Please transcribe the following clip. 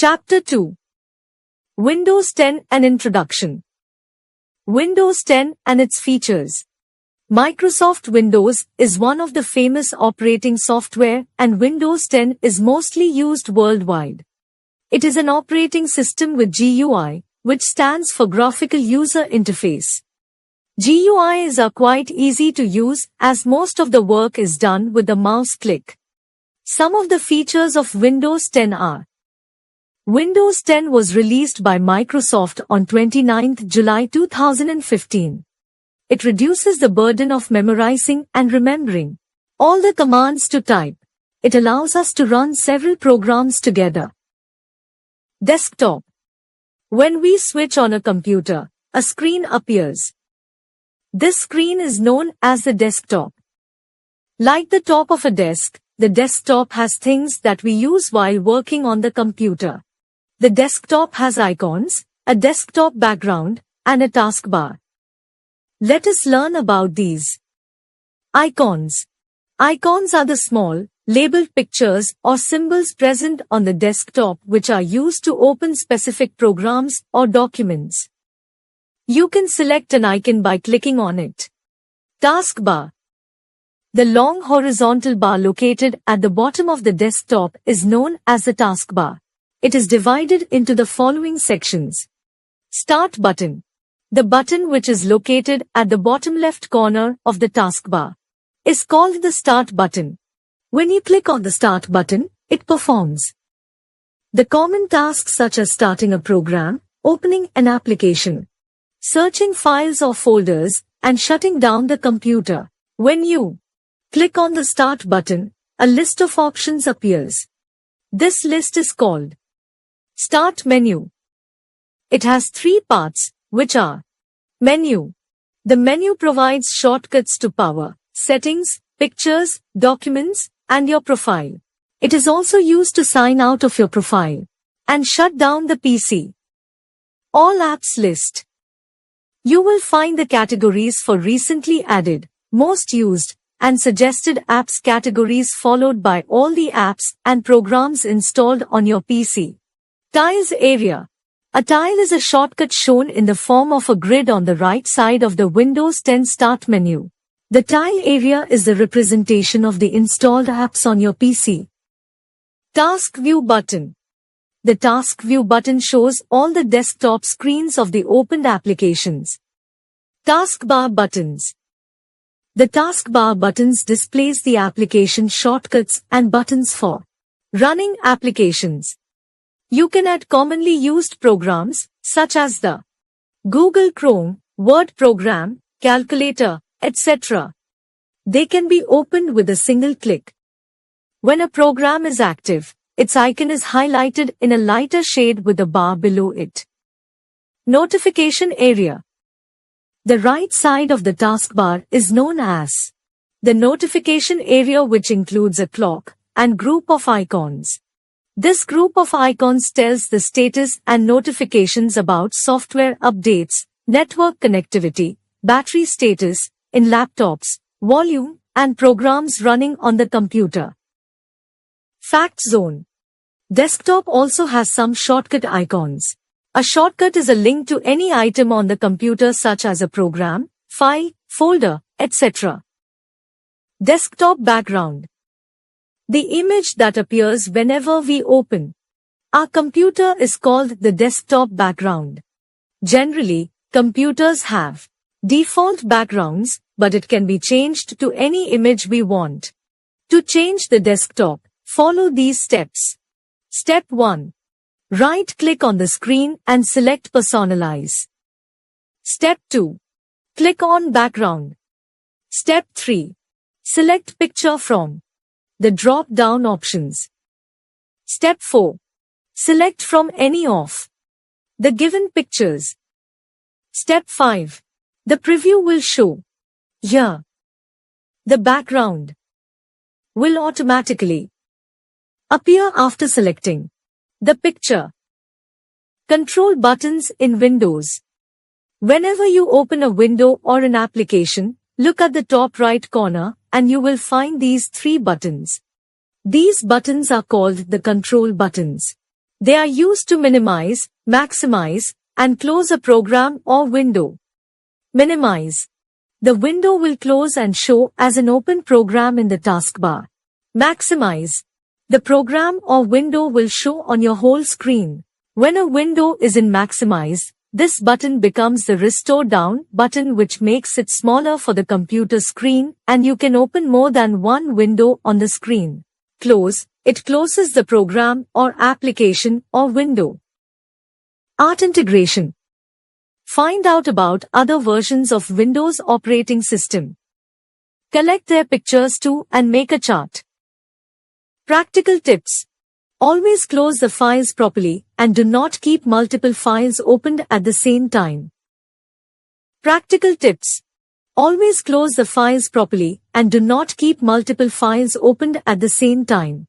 Chapter 2. Windows 10 and Introduction. Windows 10 and its features. Microsoft Windows is one of the famous operating software, and Windows 10 is mostly used worldwide. It is an operating system with GUI, which stands for Graphical User Interface. GUIs are quite easy to use as most of the work is done with a mouse click. Some of the features of Windows 10 are: Windows 10 was released by Microsoft on 29 July 2015. It reduces the burden of memorizing and remembering all the commands to type. It allows us to run several programs together. Desktop. When we switch on a computer, a screen appears. This screen is known as the desktop. Like the top of a desk, the desktop has things that we use while working on the computer. The desktop has icons, a desktop background, and a taskbar. Let us learn about these. Icons. Icons are the small, labeled pictures or symbols present on the desktop which are used to open specific programs or documents. You can select an icon by clicking on it. Taskbar. The long horizontal bar located at the bottom of the desktop is known as the taskbar. It is divided into the following sections. Start button. The button which is located at the bottom left corner of the taskbar is called the Start button. When you click on the Start button, it performs the common tasks such as starting a program, opening an application, searching files or folders, and shutting down the computer. When you click on the Start button, a list of options appears. This list is called Start menu. It has three parts, which are: Menu. The menu provides shortcuts to power, settings, pictures, documents, and your profile. It is also used to sign out of your profile and shut down the PC. All apps list. You will find the categories for recently added, most used, and suggested apps categories followed by all the apps and programs installed on your PC. Tiles area. A tile is a shortcut shown in the form of a grid on the right side of the Windows 10 Start menu. The tile area is the representation of the installed apps on your PC. Task View button. The Task View button shows all the desktop screens of the opened applications. Taskbar buttons. The taskbar buttons displays the application shortcuts and buttons for running applications. You can add commonly used programs, such as the Google Chrome, Word program, calculator, etc. They can be opened with a single click. When a program is active, its icon is highlighted in a lighter shade with a bar below it. Notification area. The right side of the taskbar is known as the notification area, which includes a clock and group of icons. This group of icons tells the status and notifications about software updates, network connectivity, battery status in laptops, volume, and programs running on the computer. Fact Zone. Desktop also has some shortcut icons. A shortcut is a link to any item on the computer, such as a program, file, folder, etc. Desktop background. The image that appears whenever we open our computer is called the desktop background. Generally, computers have default backgrounds, but it can be changed to any image we want. To change the desktop, follow these steps. Step 1. Right-click on the screen and select Personalize. Step 2. Click on Background. Step 3. Select Picture from the drop-down options. Step 4. Select from any of the given pictures. Step 5. The preview will show here. The background will automatically appear after selecting the picture. Control buttons in Windows. Whenever you open a window or an application, look at the top right corner and you will find these three buttons. These buttons are called the control buttons. They are used to minimize, maximize, and close a program or window. Minimize. The window will close and show as an open program in the taskbar. Maximize. The program or window will show on your whole screen. When a window is in maximize, this button becomes the restore down button, which makes it smaller for the computer screen and you can open more than one window on the screen. Close. It closes the program or application or window. Art integration. Find out about other versions of Windows operating system. Collect their pictures too and make a chart. Practical tips. Always close the files properly and do not keep multiple files opened at the same time. Practical tips. Always close the files properly and do not keep multiple files opened at the same time.